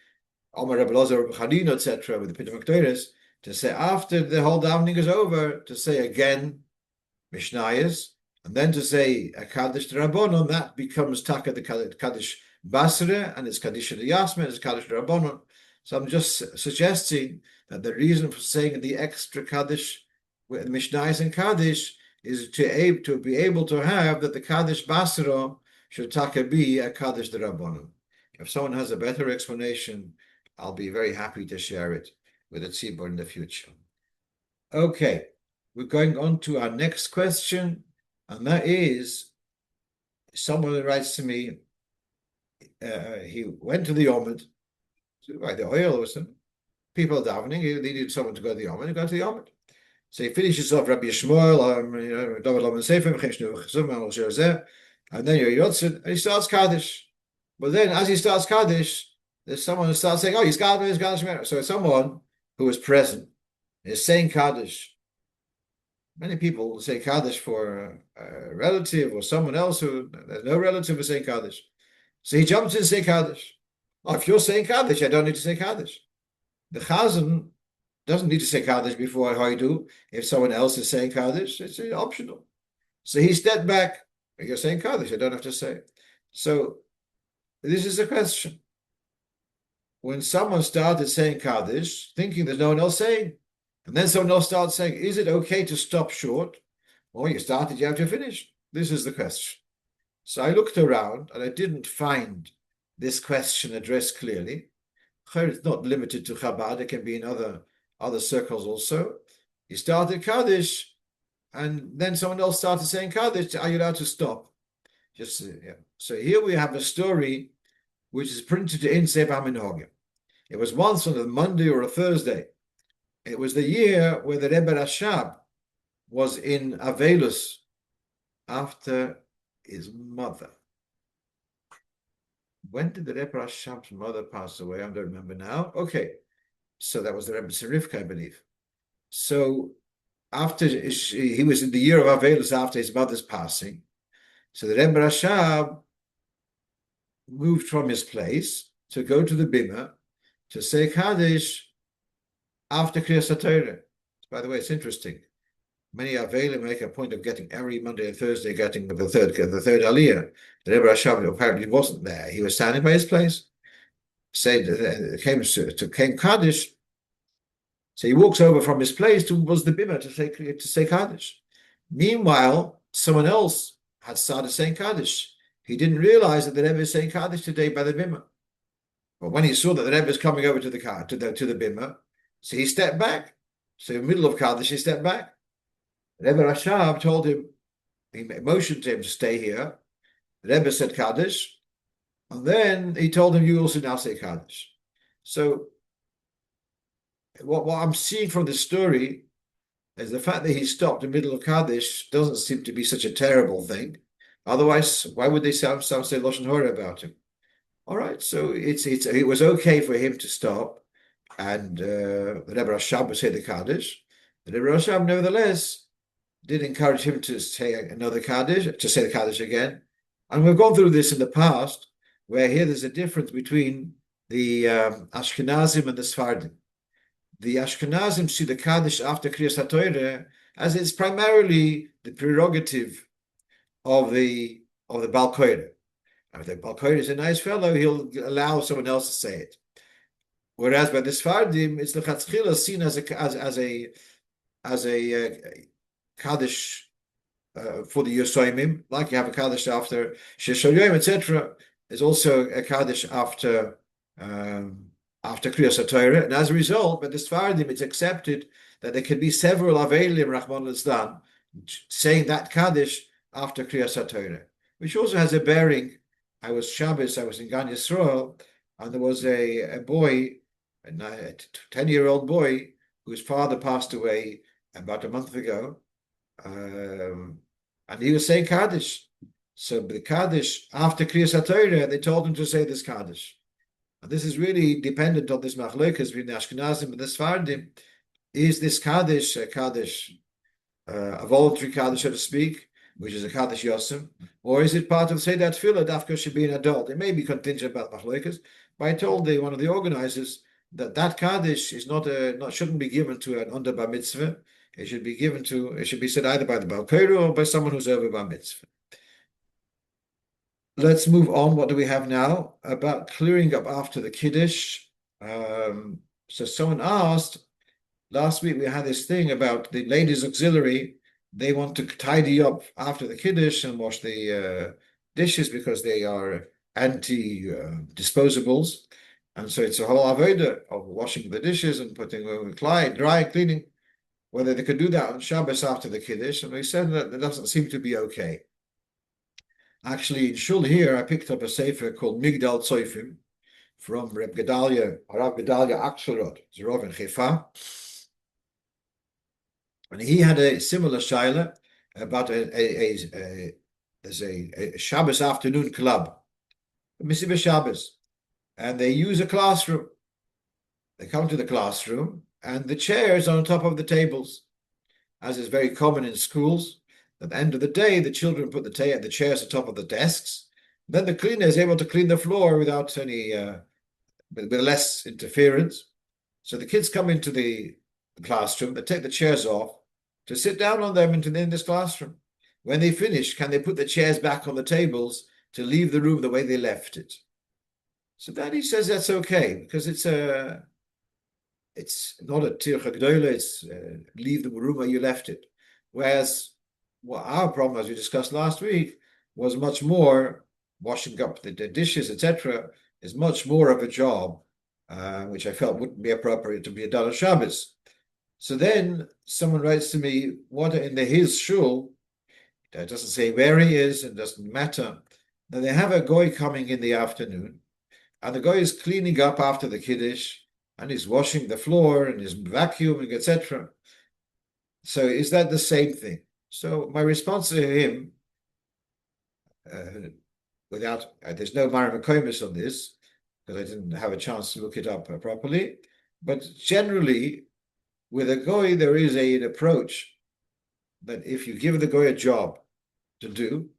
Omer Rebbe Lozer, Chanina, etc., with the Peter Maktoires, to say after the whole davening is over, to say again Mishnayos, and then to say a Kaddish Rabbanon, that becomes Taka the Kaddish Basra, and it's Kaddish D'Yasmin, it's Kaddish Rabbanon. So I'm just suggesting that the reason for saying the extra Kaddish with Mishnayos and Kaddish is to be able to have that the Kaddish Basra should Taka be a Kaddish D'Rabbanan. If someone has a better explanation, I'll be very happy to share it with the Tzibur in the future. Okay, we're going on to our next question, and that is, someone writes to me, he went to the Yomid, to buy the oil or something. People are davening, he needed someone to go to the Yomid, he got to the Yomid. So he finishes off Rabbi Yishmael, David Laman Sefer, and then you're Yotzid, and he starts Kaddish. But then, as he starts Kaddish, there's someone who starts saying, "Oh, he's Kaddish." So someone who is present is saying Kaddish. Many people say Kaddish for a relative or someone else who there's no relative is saying Kaddish. So he jumps in and says Kaddish. Oh, if you're saying Kaddish, I don't need to say Kaddish. The Chazan Doesn't need to say Kaddish before I do. If someone else is saying Kaddish, it's optional. So he stepped back. You're saying Kaddish, I don't have to say. So this is a question. When someone started saying Kaddish, thinking there's no one else saying, and then someone else starts saying, is it okay to stop short? Well, you started, you have to finish. This is the question. So I looked around and I didn't find this question addressed clearly. It's not limited to Chabad, it can be in other circles also. You started Kaddish, and then someone else started saying Kaddish. Are you allowed to stop? So here we have a story which is printed in Sefer HaMinhagim. It was once on a Monday or a Thursday. It was the year where the Rebbe Rashab was in Avelus after his mother. When did the Rebbe Rashab's mother pass away? I don't remember now. Okay, so that was the Rebbe Serifka, I believe. So after he was in the year of Avelus after his mother's passing, so the Rebbe Rashab moved from his place to go to the Bima to say Kaddish after Kriyas HaTorah. By the way, it's interesting. Many Avelim make a point of getting every Monday and Thursday, getting the third aliyah. The Rebbe Rashab apparently wasn't there. He was standing by his place. Said came Kaddish. So he walks over from his place towards the Bima to say Kaddish. Meanwhile, someone else had started saying Kaddish. He didn't realize that the Rebbe is saying Kaddish today by the Bima. But when he saw that the Rebbe is coming over to the Bima, so he stepped back. So in the middle of Kaddish, he stepped back. Rebbe Rashab told him, he motioned to him to stay here. The Rebbe said Kaddish, and then he told him, you also now say Kaddish. So what I'm seeing from this story is the fact that he stopped in the middle of Kaddish doesn't seem to be such a terrible thing. Otherwise, why would they say Lashon Hora about him? All right, so it was okay for him to stop, and the Rebbe Rashab would say the Kaddish. The Rebbe Rashab, nevertheless, did encourage him to say another Kaddish, to say the Kaddish again. And we've gone through this in the past, where here there's a difference between the Ashkenazim and the Sfardim. The Ashkenazim see the Kaddish after Kriyas HaTorah as it's primarily the prerogative of the Baal Koireh. If the Baal Koireh is a nice fellow, he'll allow someone else to say it. Whereas by the Sfardim, it's the Chatzchila seen as a Kaddish for the Yosoimim, like you have a Kaddish after Sheshoyim, etc. There's also a Kaddish after Kriyas HaTorah, and as a result, by the Sfardim, it's accepted that there can be several Avelim, Rahman al-Islam, saying that Kaddish after Kriyas HaTorah, which also has a bearing. I was Shabbos, I was in Gan Yisrael, and there was a boy, a 10-year-old boy, whose father passed away about a month ago, and he was saying Kaddish. So the Kaddish, after Kriyas HaTorah, they told him to say this Kaddish. And this is really dependent on this machlokas between the Ashkenazim and the Sfardim. Is this Kaddish a Kaddish, a voluntary Kaddish, so to speak, which is a Kaddish Yosem, or is it part of, say, that Tefillah, Dafka should be an adult? It may be contingent about machlokas, but I told one of the organizers that Kaddish is shouldn't be given to an under bar mitzvah. It should be said either by the Baal Koireh or by someone who's over bar mitzvah. Let's move on. What do we have now? About clearing up after the Kiddush. So someone asked, last week we had this thing about the ladies' auxiliary. They want to tidy up after the Kiddush and wash the dishes because they are anti-disposables. And so it's a whole avodah of washing the dishes and putting dry cleaning, whether they could do that on Shabbos after the Kiddush. And we said that doesn't seem to be okay. Actually, in Shul here, I picked up a sefer called Migdal Tzoifim from Rav Gedalia Axelrod, Rav in Haifa. And he had a similar shaila about a Shabbos afternoon club, Misiba Shabbos, and they use a classroom. They come to the classroom, and the chairs are on top of the tables, as is very common in schools. At the end of the day, the children put the chairs on top of the desks. Then the cleaner is able to clean the floor without any, with less interference. So the kids come into the classroom, they take the chairs off to sit down on them in this classroom. When they finish, can they put the chairs back on the tables to leave the room the way they left it? So that he says that's okay, because it's not a tircha gdoila, it's leave the room where you left it. Whereas our problem, as we discussed last week, was much more washing up the dishes, etc., is much more of a job, which I felt wouldn't be appropriate to be done on Shabbos. So then someone writes to me, what in his shul, it doesn't say where he is, and doesn't matter. Now they have a goy coming in the afternoon, and the guy is cleaning up after the Kaddish, and he's washing the floor, and he's vacuuming, etc. So is that the same thing? So my response to him, there's no Mara Mekomis on this, because I didn't have a chance to look it up properly, but generally, with a goy, there is an approach that if you give the goy a job to do,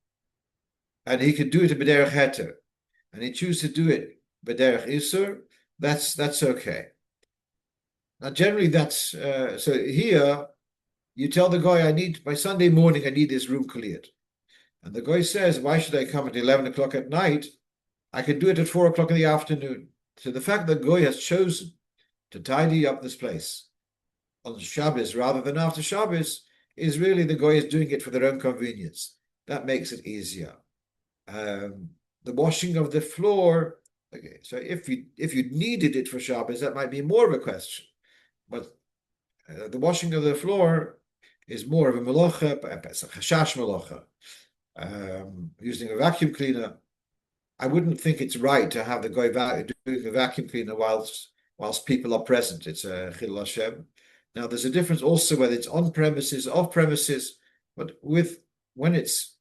and he can do it in b'derech heter, and he chooses to do it b'derech isur, that's okay. Now, generally, that's so. Here, you tell the guy, by Sunday morning, I need this room cleared, and the guy says, why should I come at 11 o'clock at night? I can do it at 4 o'clock in the afternoon. So the fact that the guy has chosen to tidy up this place on Shabbos rather than after Shabbos is really the guy is doing it for their own convenience. That makes it easier. The washing of the floor. Okay, so if you needed it for Shabbos, that might be more of a question. But the washing of the floor is more of a melacha, a chashash melacha. Using a vacuum cleaner, I wouldn't think it's right to have the guy doing the vacuum cleaner whilst people are present. It's a chilul Hashem. Now, there's a difference also whether it's on premises, off premises, but when it's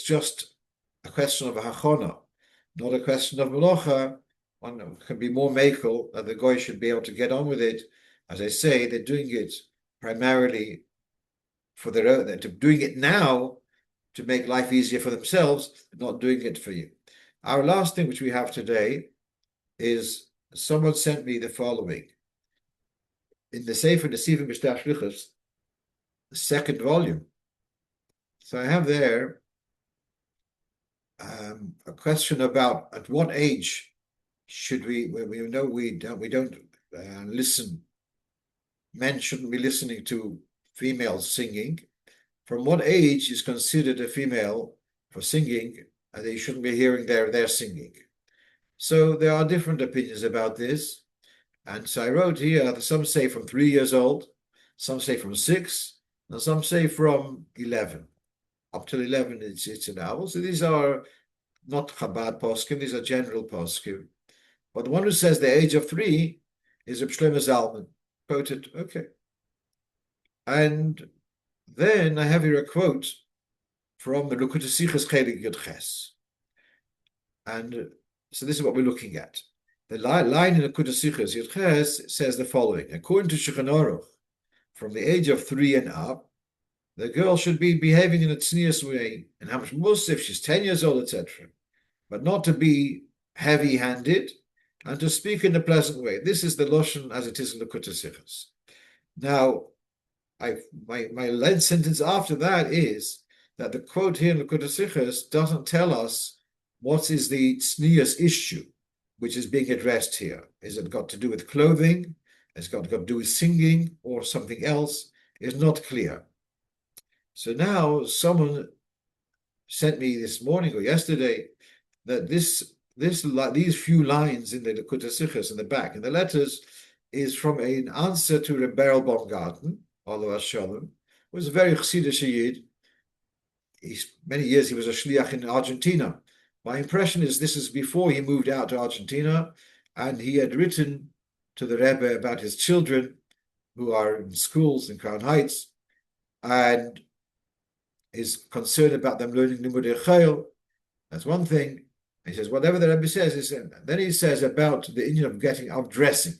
just a question of a hachona, not a question of melacha, one can be more mekel that the goy should be able to get on with it. As I say, they're doing it primarily for their own. They're doing it now to make life easier for themselves, not doing it for you. Our last thing which we have today is someone sent me the following. In the Sefer Nesivim B'Shtach Shlichus, the second volume. So I have there a question about at what age should we know we don't listen. Men shouldn't be listening to females singing. From what age is considered a female for singing, and they shouldn't be hearing their singing? So there are different opinions about this. And so I wrote here that some say from 3 years old, some say from 6, and some say from 11. Up till 11, it's an hour. So these are not Chabad poskim, these are general poskim. But the one who says the age of 3 is Reb Shlomo Zalman. Quoted, okay. And then I have here a quote from the Likutei Sichos Chelik Yud Ches. And so this is what we're looking at. The line in the Likutei Sichos Yud Ches says the following: according to Shulchan Aruch, from the age of 3 and up, the girl should be behaving in a tznius way, and how much more if she's 10 years old, etc. But not to be heavy-handed, and to speak in a pleasant way. This is the Lashon as it is in the Likutei Sichos. Now, my length sentence after that is that the quote here in the Likutei Sichos doesn't tell us what is the tznius issue which is being addressed here. Is it got to do with clothing? Has it got to do with singing or something else? It's not clear. So now someone sent me this morning or yesterday that these few lines in the Likutei Sichos in the back, in the letters, is from an answer to Reb Beryl Baumgarten, Olav Shalom, who was a very Chassidish Yid. Many years he was a shliach in Argentina. My impression is this is before he moved out to Argentina, and he had written to the Rebbe about his children who are in schools in Crown Heights, and is concerned about them learning Limudei Chayil. That's one thing. He says, whatever the Rebbe says, is, then he says about the Indian of getting out dressing.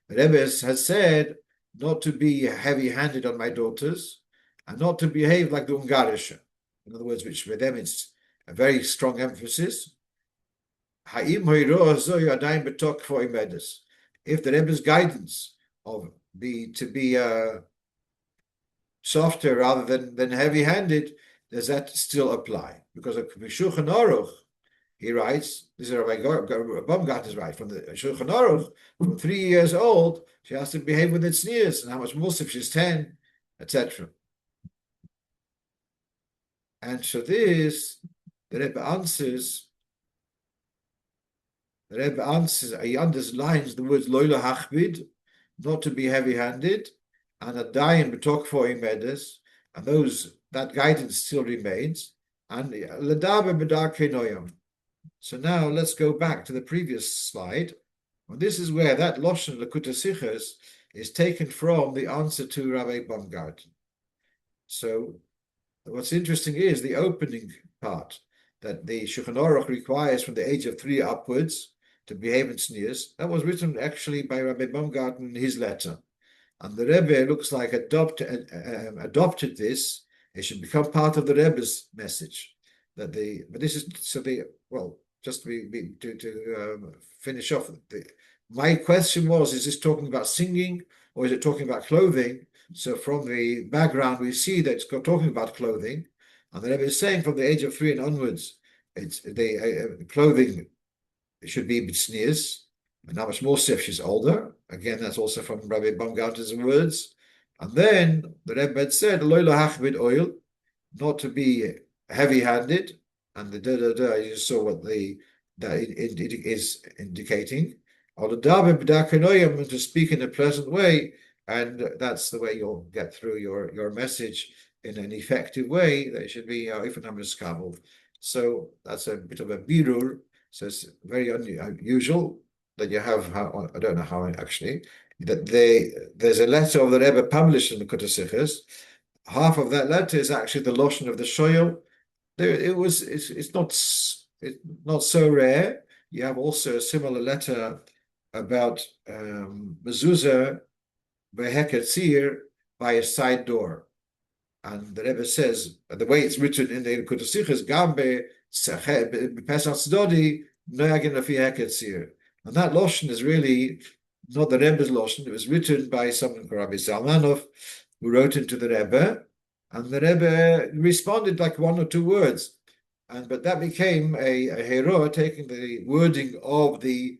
The Rebbe has said not to be heavy-handed on my daughters and not to behave like the Ungarische. In other words, which for them it's a very strong emphasis. If the Rebbe's guidance of be softer rather than heavy-handed, does that still apply? Because of Shulchan Aruch, he writes, this is Rabbi Baumgartner is right, from the Shulchan Aruch, from 3 years old, she has to behave with its sneers, and how much more if she's 10, etc. And so this, the Rebbe answers, he underlines the words loyla hachbid, not to be heavy-handed, and a dayan betok for medes, and that guidance still remains, and ledaber b'darkei noyam. So now let's go back to the previous slide. Well, this is where that Loshen Lekutei Sichos is taken from the answer to Rabbi Baumgarten. So what's interesting is the opening part, that the Shulchan Aruch requires from the age of 3 upwards to behave in sneers. That was written actually by Rabbi Baumgarten in his letter. And the Rebbe looks like adopted this. It should become part of the Rebbe's message. But this is just to finish off. My question was: is this talking about singing or is it talking about clothing? So from the background, we see that it's talking about clothing, and the Rebbe is saying from the age of 3 and onwards, it's the clothing should be b'tznius. And how much more if she's older? Again, that's also from Rabbi Baumgarten's words. And then the Rebbe had said, "Lo lahachbid oil," not to be heavy-handed. And the you saw what that is indicating. Or to speak in a pleasant way, and that's the way you'll get through your message in an effective way. They should be ifan. So that's a bit of a birur. So it's very unusual that you have, I don't know how actually, that there's a letter of the Rebbe published in the Lekutei Sichos. Half of that letter is actually the Loshen of the Shoyel. It's not so rare. You have also a similar letter about mezuzah beheket tzir by a side door. And the Rebbe says, the way it's written in the Lekutei Sichos, gam b'pesach tzedodi noyagin lefi heket tzir. And that Loshen is really not the Rebbe's Loshen. It was written by someone called Rabbi Zalmanov, who wrote into the Rebbe, and the Rebbe responded like 1 or 2 words. But that became a hero, taking the wording of the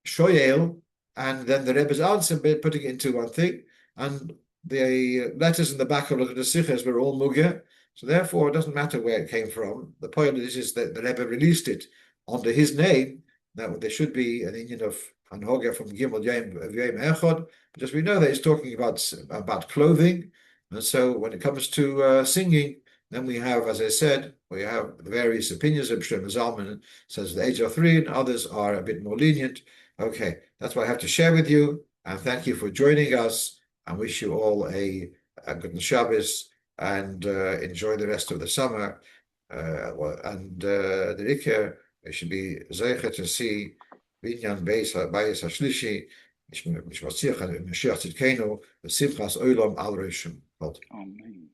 Shoyel, and then the Rebbe's answer, putting it into one thing. And the letters in the back of the Sichos were all Mugger. So therefore, it doesn't matter where it came from. The point is that the Rebbe released it under his name. That there should be an Indian of Hanhoga from Gimel Yom Echad, because we know that he's talking about clothing. And so when it comes to singing, then we have, as I said, we have the various opinions. Shlomo Zalman says the age of 3, and others are a bit more lenient. Okay, that's what I have to share with you. And thank you for joining us. I wish you all a good Shabbos, and enjoy the rest of the summer. The Rikah, it should be zeicher to see Binyan Bayis Hashlishi, Mishmatzich Mashiach Tzidkenu, V'simchas Olam Al Rishon. Amen.